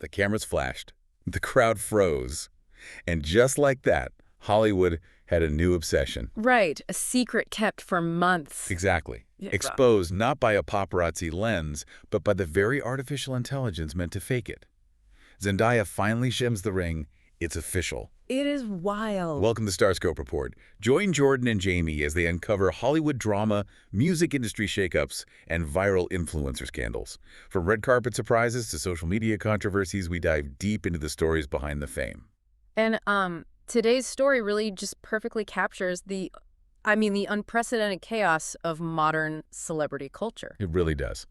The cameras flashed. The crowd froze. And just like that, Hollywood had a new obsession. Right, a secret kept for months. Exactly. Yeah. Exposed not by a paparazzi lens, but by the very artificial intelligence meant to fake it. Zendaya finally shims the ring. It's official. It is wild. Welcome to Starscope Report. Join Jordan and Jamie as they uncover Hollywood drama, music industry shakeups, and viral influencer scandals. From red carpet surprises to social media controversies, we dive deep into the stories behind the fame. And today's story really just perfectly captures the unprecedented chaos of modern celebrity culture. It really does.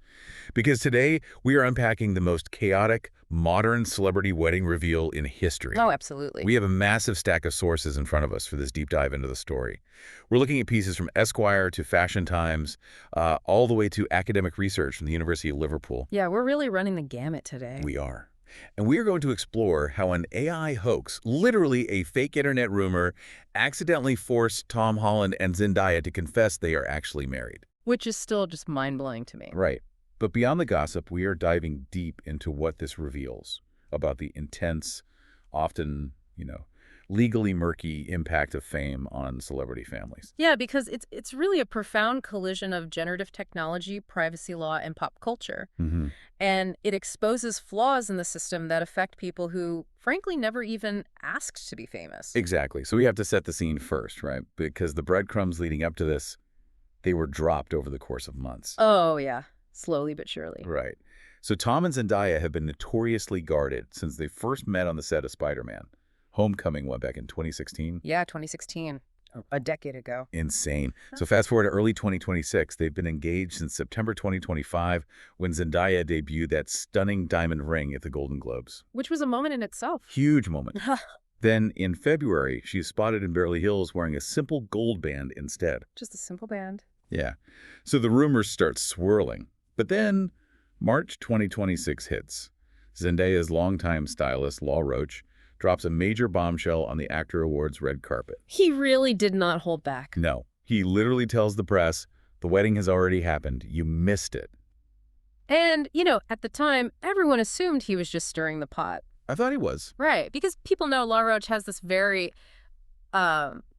Because today, we are unpacking the most chaotic, modern celebrity wedding reveal in history. Oh, absolutely. We have a massive stack of sources in front of us for this deep dive into the story. We're looking at pieces from Esquire to Fashion Times, all the way to academic research from the University of Liverpool. Yeah, we're really running the gamut today. We are. And we are going to explore how an AI hoax, literally a fake internet rumor, accidentally forced Tom Holland and Zendaya to confess they are actually married. Which is still just mind-blowing to me. Right. But beyond the gossip, we are diving deep into what this reveals about the intense, often, legally murky impact of fame on celebrity families. Yeah, because it's really a profound collision of generative technology, privacy law, and pop culture. Mm-hmm. And it exposes flaws in the system that affect people who, frankly, never even asked to be famous. Exactly. So we have to set the scene first, right? Because the breadcrumbs leading up to this, they were dropped over the course of months. Oh, yeah. Slowly but surely. Right. So Tom and Zendaya have been notoriously guarded since they first met on the set of Spider-Man. Homecoming went back in 2016. Yeah, 2016. A decade ago. Insane. So fast forward to early 2026, they've been engaged since September 2025 when Zendaya debuted that stunning diamond ring at the Golden Globes. Which was a moment in itself. Huge moment. Then in February, she's spotted in Beverly Hills wearing a simple gold band instead. Just a simple band. Yeah. So the rumors start swirling. But then March 2026 hits. Zendaya's longtime stylist, Roach, drops a major bombshell on the Actor Awards red carpet. He really did not hold back. No. He literally tells the press, the wedding has already happened. You missed it. And, at the time, everyone assumed he was just stirring the pot. I thought he was. Right, because people know Roach has this very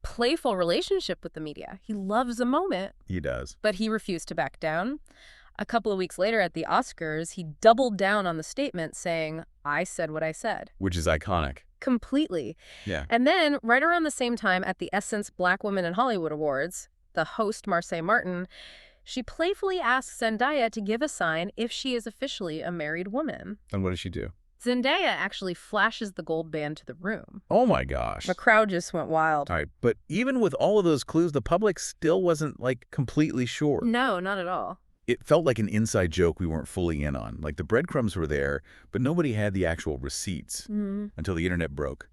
playful relationship with the media. He loves a moment. He does. But he refused to back down. A couple of weeks later at the Oscars, he doubled down on the statement saying, I said what I said. Which is iconic. Completely. Yeah. And then, right around the same time at the Essence Black Women in Hollywood Awards, the host, Marseille Martin, she playfully asks Zendaya to give a sign if she is officially a married woman. And what does she do? Zendaya actually flashes the gold band to the room. Oh my gosh. The crowd just went wild. All right, but even with all of those clues, the public still wasn't, completely sure. No, not at all. It felt like an inside joke we weren't fully in on. Like, the breadcrumbs were there, but nobody had the actual receipts until the internet broke.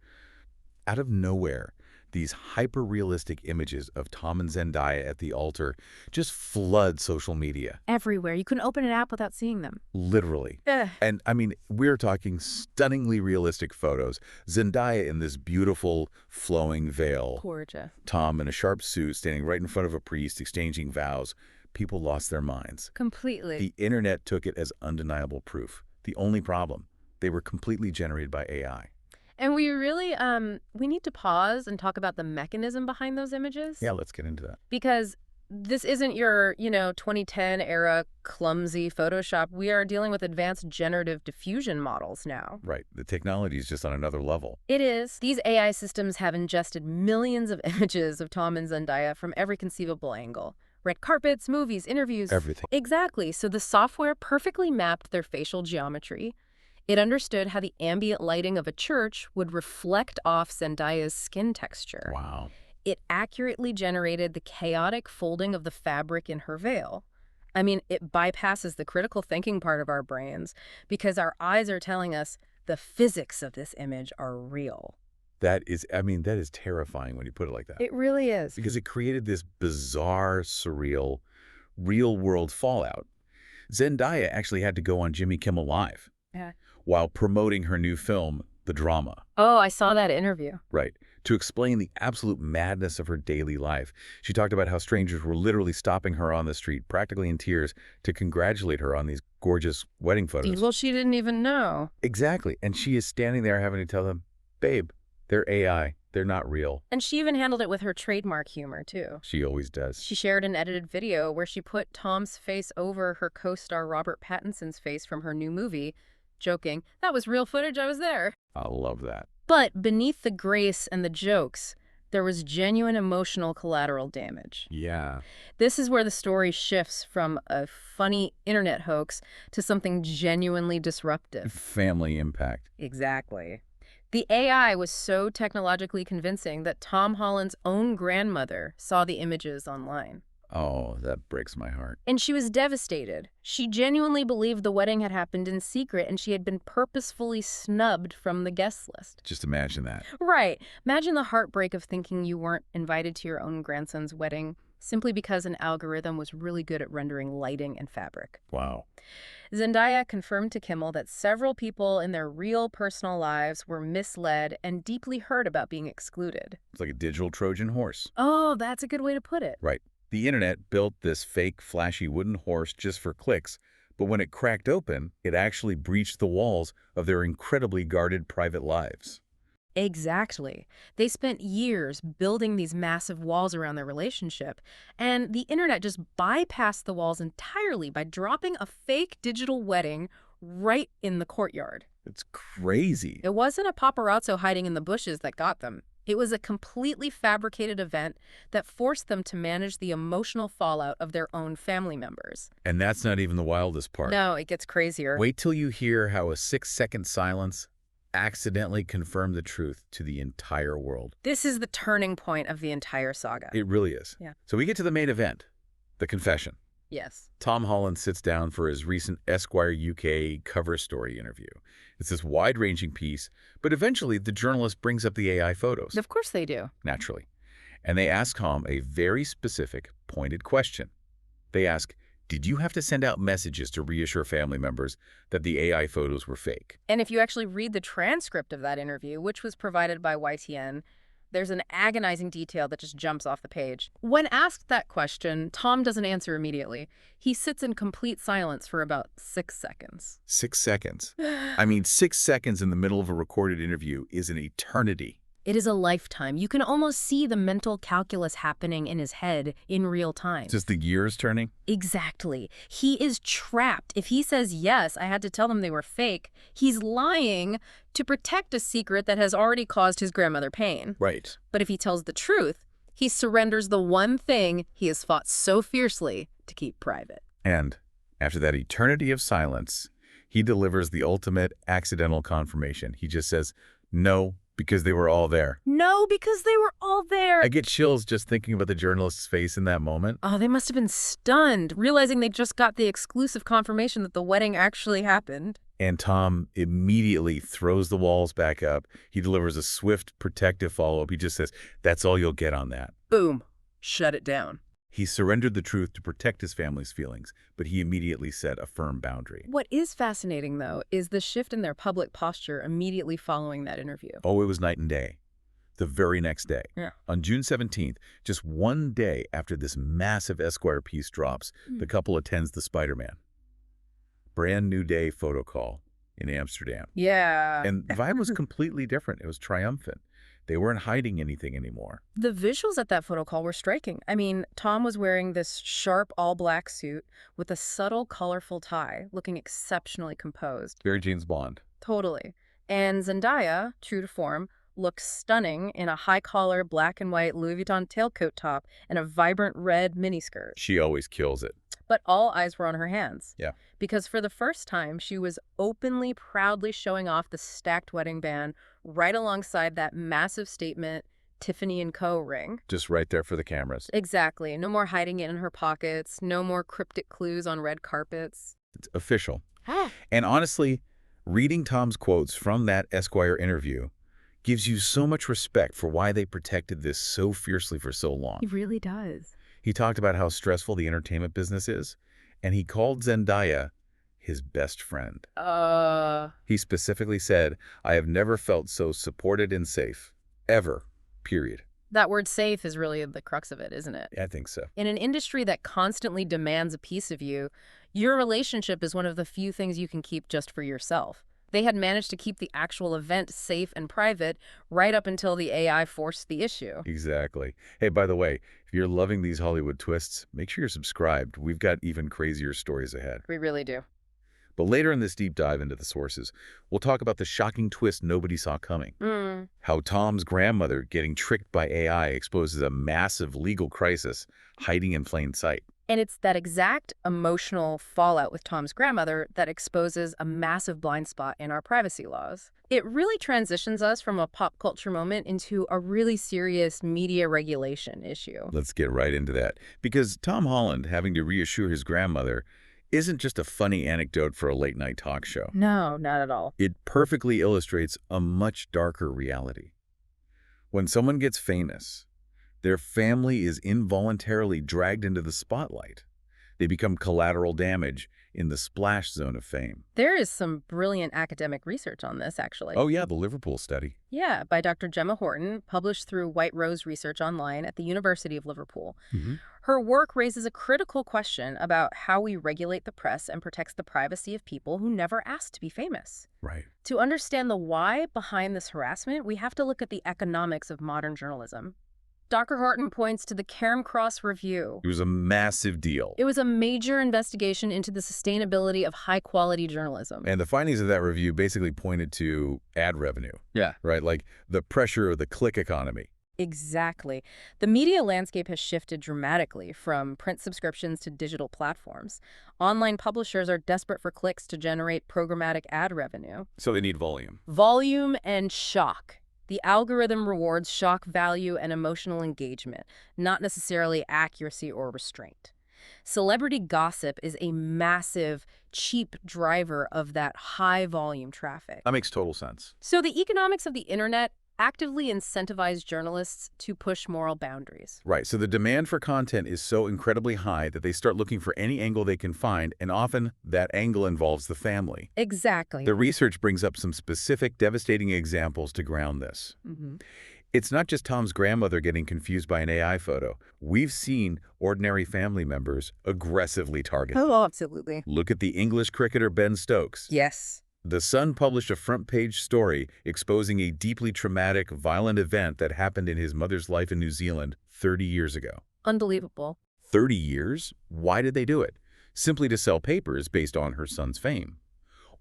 Out of nowhere, these hyper-realistic images of Tom and Zendaya at the altar just flood social media. Everywhere. You couldn't open an app without seeing them. Literally. And, we're talking stunningly realistic photos. Zendaya in this beautiful, flowing veil. Gorgeous. Tom in a sharp suit standing right in front of a priest exchanging vows. People lost their minds. Completely. The internet took it as undeniable proof. The only problem, they were completely generated by AI. And we really, we need to pause and talk about the mechanism behind those images. Yeah, let's get into that. Because this isn't your, 2010 era clumsy Photoshop. We are dealing with advanced generative diffusion models now. Right. The technology is just on another level. It is. These AI systems have ingested millions of images of Tom and Zendaya from every conceivable angle. Red carpets, movies, interviews. Everything. Exactly. So the software perfectly mapped their facial geometry. It understood how the ambient lighting of a church would reflect off Zendaya's skin texture. Wow. It accurately generated the chaotic folding of the fabric in her veil. It bypasses the critical thinking part of our brains because our eyes are telling us the physics of this image are real. That is terrifying when you put it like that. It really is. Because it created this bizarre, surreal, real-world fallout. Zendaya actually had to go on Jimmy Kimmel Live. Yeah. While promoting her new film, the drama. Oh, I saw that interview. Right. To explain the absolute madness of her daily life. She talked about how strangers were literally stopping her on the street, practically in tears, to congratulate her on these gorgeous wedding photos. Well, she didn't even know. Exactly. And she is standing there having to tell them, babe, they're AI. They're not real. And she even handled it with her trademark humor, too. She always does. She shared an edited video where she put Tom's face over her co-star Robert Pattinson's face from her new movie, joking, "That was real footage, I was there." I love that. But beneath the grace and the jokes, there was genuine emotional collateral damage. Yeah. This is where the story shifts from a funny internet hoax to something genuinely disruptive. Family impact. Exactly. The AI was so technologically convincing that Tom Holland's own grandmother saw the images online. Oh, that breaks my heart. And she was devastated. She genuinely believed the wedding had happened in secret and she had been purposefully snubbed from the guest list. Just imagine that. Right. Imagine the heartbreak of thinking you weren't invited to your own grandson's wedding simply because an algorithm was really good at rendering lighting and fabric. Wow. Zendaya confirmed to Kimmel that several people in their real personal lives were misled and deeply hurt about being excluded. It's like a digital Trojan horse. Oh, that's a good way to put it. Right. The internet built this fake, flashy wooden horse just for clicks, but when it cracked open, it actually breached the walls of their incredibly guarded private lives. Exactly. They spent years building these massive walls around their relationship, and the internet just bypassed the walls entirely by dropping a fake digital wedding right in the courtyard. It's crazy. It wasn't a paparazzo hiding in the bushes that got them. It was a completely fabricated event that forced them to manage the emotional fallout of their own family members. And that's not even the wildest part. No, it gets crazier. Wait till you hear how a 6-second silence accidentally confirmed the truth to the entire world. This is the turning point of the entire saga. It really is. Yeah. So we get to the main event, the confession. Yes. Tom Holland sits down for his recent Esquire UK cover story interview. It's this wide-ranging piece, but eventually the journalist brings up the AI photos. Of course they do. Naturally. And they ask Tom a very specific, pointed question. They ask, did you have to send out messages to reassure family members that the AI photos were fake? And if you actually read the transcript of that interview, which was provided by YTN, there's an agonizing detail that just jumps off the page. When asked that question, Tom doesn't answer immediately. He sits in complete silence for about 6 seconds. 6 seconds. I mean, 6 seconds in the middle of a recorded interview is an eternity. It is a lifetime. You can almost see the mental calculus happening in his head in real time. Just the gears turning? Exactly. He is trapped. If he says, yes, I had to tell them they were fake, he's lying to protect a secret that has already caused his grandmother pain. Right. But if he tells the truth, he surrenders the one thing he has fought so fiercely to keep private. And after that eternity of silence, he delivers the ultimate accidental confirmation. He just says, no, because they were all there. No, because they were all there. I get chills just thinking about the journalist's face in that moment. Oh, they must have been stunned, realizing they just got the exclusive confirmation that the wedding actually happened. And Tom immediately throws the walls back up. He delivers a swift, protective follow-up. He just says, that's all you'll get on that. Boom. Shut it down. He surrendered the truth to protect his family's feelings, but he immediately set a firm boundary. What is fascinating, though, is the shift in their public posture immediately following that interview. Oh, it was night and day. The very next day, Yeah. on June 17th, just one day after this massive Esquire piece drops, the couple attends the Spider-Man. Brand new day photo call in Amsterdam. Yeah. And the vibe was completely different. It was triumphant. They weren't hiding anything anymore. The visuals at that photo call were striking. I mean, Tom was wearing this sharp all-black suit with a subtle, colorful tie, looking exceptionally composed. Very James Bond. Totally. And Zendaya, true to form, looked stunning in a high-collar, black and white Louis Vuitton tailcoat top and a vibrant red miniskirt. She always kills it. But all eyes were on her hands. Yeah. Because for the first time, she was openly, proudly showing off the stacked wedding band right alongside that massive statement, Tiffany & Co. ring. Just right there for the cameras. Exactly. No more hiding it in her pockets. No more cryptic clues on red carpets. It's official. And honestly, reading Tom's quotes from that Esquire interview gives you so much respect for why they protected this so fiercely for so long. He really does. He talked about how stressful the entertainment business is, and he called Zendaya his best friend. Uh, He specifically said, "I have never felt so supported and safe. Ever. Period." that word safe is really the crux of it, isn't it? I think so. In an industry that constantly demands a piece of you, your relationship is one of the few things you can keep just for yourself. They had managed to keep the actual event safe and private right up until the AI forced the issue. Exactly. Hey, by the way, if you're loving these Hollywood twists, make sure you're subscribed. We've got even crazier stories ahead. We really do. But later in this deep dive into the sources, we'll talk about the shocking twist nobody saw coming. How Tom's grandmother getting tricked by AI exposes a massive legal crisis hiding in plain sight. And it's that exact emotional fallout with Tom's grandmother that exposes a massive blind spot in our privacy laws. It really transitions us from a pop culture moment into a really serious media regulation issue. Let's get right into that. Because Tom Holland having to reassure his grandmother isn't just a funny anecdote for a late-night talk show. No, not at all. It perfectly illustrates a much darker reality. When someone gets famous, their family is involuntarily dragged into the spotlight. They become collateral damage in the splash zone of fame. There is some brilliant academic research on this, actually. Oh yeah, the Liverpool study. Yeah, by Dr. Gemma Horton, published through White Rose Research Online at the University of Liverpool. Her work raises a critical question about how we regulate the press and protects the privacy of people who never asked to be famous. Right. To understand the why behind this harassment, we have to look at the economics of modern journalism. Dr. Horton points to the Cairn-Cross Review. It was a massive deal. It was a major investigation into the sustainability of high-quality journalism. And the findings of that review basically pointed to ad revenue. Yeah. Right, like the pressure of the click economy. Exactly. The media landscape has shifted dramatically from print subscriptions to digital platforms. Online publishers are desperate for clicks to generate programmatic ad revenue. So they need volume. Volume and shock. The algorithm rewards shock value and emotional engagement, not necessarily accuracy or restraint. Celebrity gossip is a massive, cheap driver of that high-volume traffic. That makes total sense. So the economics of the internet actively incentivize journalists to push moral boundaries. Right, so the demand for content is so incredibly high that they start looking for any angle they can find, and often that angle involves the family. Exactly. The research brings up some specific, devastating examples to ground this. It's not just Tom's grandmother getting confused by an AI photo. We've seen ordinary family members aggressively targeted. Oh, absolutely. Look at the English cricketer Ben Stokes. Yes. The Sun published a front-page story exposing a deeply traumatic, violent event that happened in his mother's life in New Zealand 30 years ago. Unbelievable. 30 years? Why did they do it? Simply to sell papers based on her son's fame.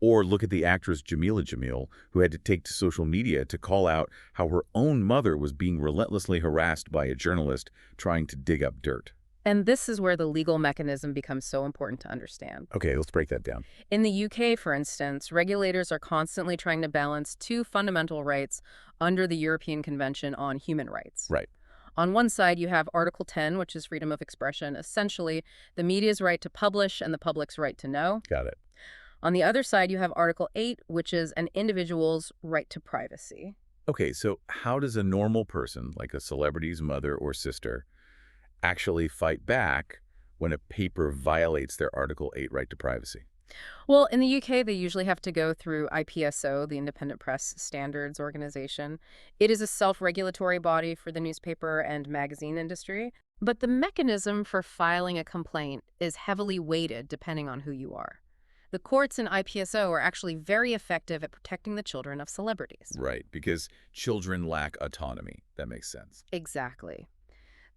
Or look at the actress Jamila Jamil, who had to take to social media to call out how her own mother was being relentlessly harassed by a journalist trying to dig up dirt. And this is where the legal mechanism becomes so important to understand. Okay, let's break that down. In the UK, for instance, regulators are constantly trying to balance two fundamental rights under the European Convention on Human Rights. Right. On one side, you have Article 10, which is freedom of expression, essentially the media's right to publish and the public's right to know. Got it. On the other side, you have Article 8, which is an individual's right to privacy. Okay, so how does a normal person, like a celebrity's mother or sister, actually fight back when a paper violates their Article 8 right to privacy? Well, in the UK, they usually have to go through IPSO, the Independent Press Standards Organization. It is a self-regulatory body for the newspaper and magazine industry. But the mechanism for filing a complaint is heavily weighted depending on who you are. The courts in IPSO are actually very effective at protecting the children of celebrities. Right, because children lack autonomy. That makes sense. Exactly.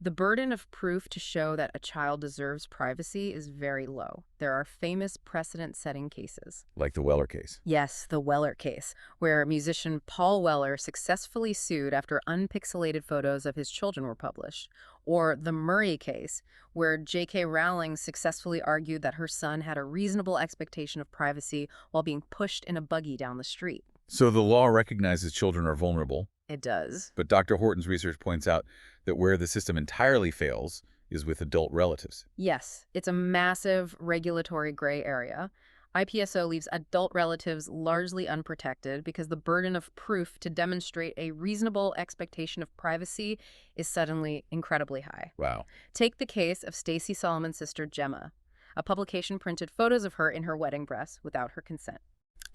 The burden of proof to show that a child deserves privacy is very low. There are famous precedent-setting cases. Like the Weller case. Yes, the Weller case, where musician Paul Weller successfully sued after unpixelated photos of his children were published. Or the Murray case, where J.K. Rowling successfully argued that her son had a reasonable expectation of privacy while being pushed in a buggy down the street. So the law recognizes children are vulnerable. It does. But Dr. Horton's research points out that where the system entirely fails is with adult relatives. Yes, it's a massive regulatory gray area. IPSO leaves adult relatives largely unprotected because the burden of proof to demonstrate a reasonable expectation of privacy is suddenly incredibly high. Wow. Take the case of Stacey Solomon's sister Gemma. A publication printed photos of her in her wedding dress without her consent.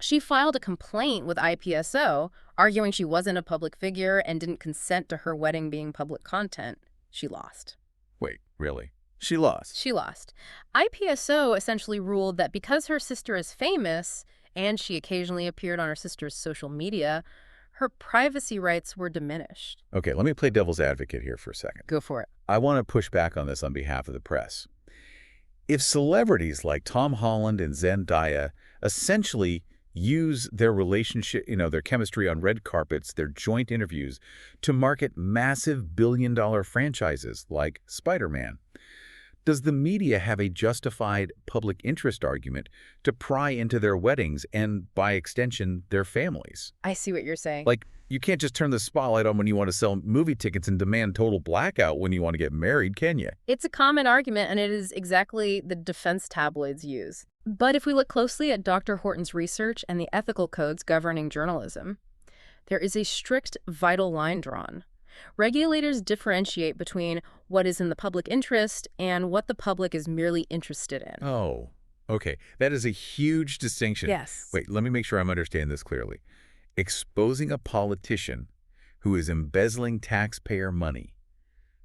She filed a complaint with IPSO, arguing she wasn't a public figure and didn't consent to her wedding being public content. She lost. Wait, really? She lost? She lost. IPSO essentially ruled that because her sister is famous, and she occasionally appeared on her sister's social media, her privacy rights were diminished. Okay, let me play devil's advocate here for a second. Go for it. I want to push back on this on behalf of the press. If celebrities like Tom Holland and Zendaya essentially use their relationship, their chemistry on red carpets, their joint interviews, to market massive billion-dollar franchises like Spider-Man, does the media have a justified public interest argument to pry into their weddings and, by extension, their families? I see what you're saying. Like, you can't just turn the spotlight on when you want to sell movie tickets and demand total blackout when you want to get married, can you? It's a common argument, and it is exactly the defense tabloids use. But if we look closely at Dr. Horton's research and the ethical codes governing journalism, there is a strict, vital line drawn. Regulators differentiate between what is in the public interest and what the public is merely interested in. Oh, okay. That is a huge distinction. Yes. Wait, let me make sure I'm understanding this clearly. Exposing a politician who is embezzling taxpayer money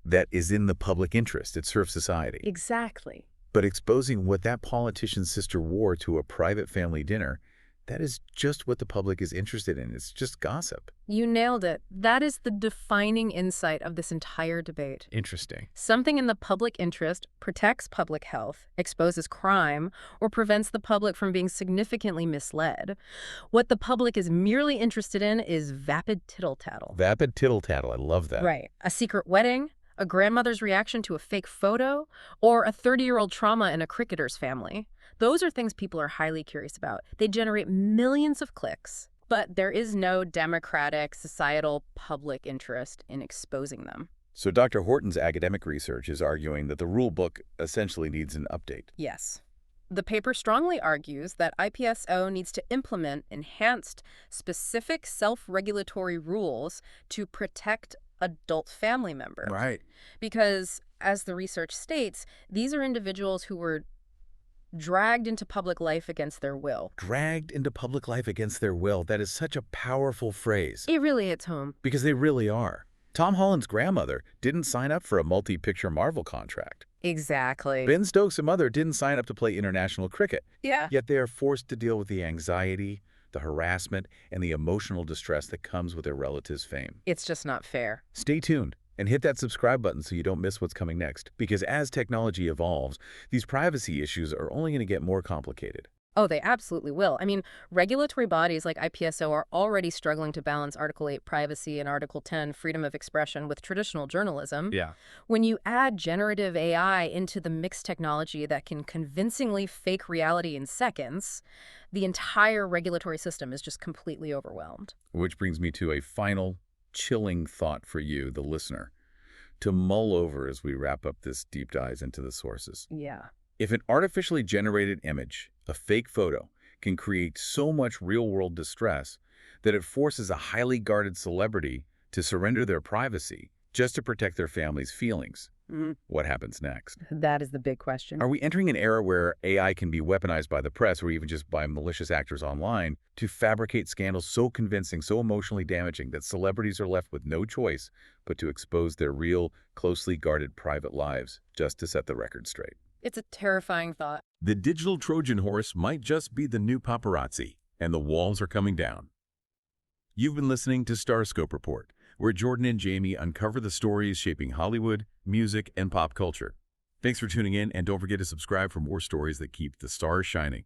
that is in the public interest, it serves society. Exactly. But exposing what that politician's sister wore to a private family dinner, that is just what the public is interested in. It's just gossip. You nailed it. That is the defining insight of this entire debate. Interesting. Something in the public interest protects public health, exposes crime, or prevents the public from being significantly misled. What the public is merely interested in is vapid tittle-tattle. Vapid tittle-tattle. I love that. Right. A secret wedding, a grandmother's reaction to a fake photo, or a 30-year-old trauma in a cricketer's family. Those are things people are highly curious about. They generate millions of clicks, but there is no democratic, societal public interest in exposing them. So Dr. Horton's academic research is arguing that the rule book essentially needs an update. Yes. The paper strongly argues that IPSO needs to implement enhanced, specific self-regulatory rules to protect adult family members. Right. Because, as the research states, these are individuals who were dragged into public life against their will. Dragged into public life against their will. That is such a powerful phrase. It really hits home. Because they really are. Tom Holland's grandmother didn't sign up for a multi-picture Marvel contract. Exactly. Ben Stokes' mother didn't sign up to play international cricket. Yeah. Yet they are forced to deal with the anxiety, the harassment, and the emotional distress that comes with their relatives' fame. It's just not fair. Stay tuned and hit that subscribe button so you don't miss what's coming next. Because as technology evolves, these privacy issues are only going to get more complicated. Oh, they absolutely will. I mean, regulatory bodies like IPSO are already struggling to balance Article 8 privacy and Article 10 freedom of expression with traditional journalism. Yeah. When you add generative AI into the mixed technology that can convincingly fake reality in seconds, the entire regulatory system is just completely overwhelmed. Which brings me to a final chilling thought for you, the listener, to mull over as we wrap up this deep dive into the sources. Yeah. If an artificially generated image, a fake photo, can create so much real-world distress that it forces a highly guarded celebrity to surrender their privacy just to protect their family's feelings, what happens next? That is the big question. Are we entering an era where AI can be weaponized by the press or even just by malicious actors online to fabricate scandals so convincing, so emotionally damaging that celebrities are left with no choice but to expose their real, closely guarded private lives just to set the record straight? It's a terrifying thought. The digital Trojan horse might just be the new paparazzi, and the walls are coming down. You've been listening to Starscope Report, where Jordan and Jamie uncover the stories shaping Hollywood, music, and pop culture. Thanks for tuning in, and don't forget to subscribe for more stories that keep the stars shining.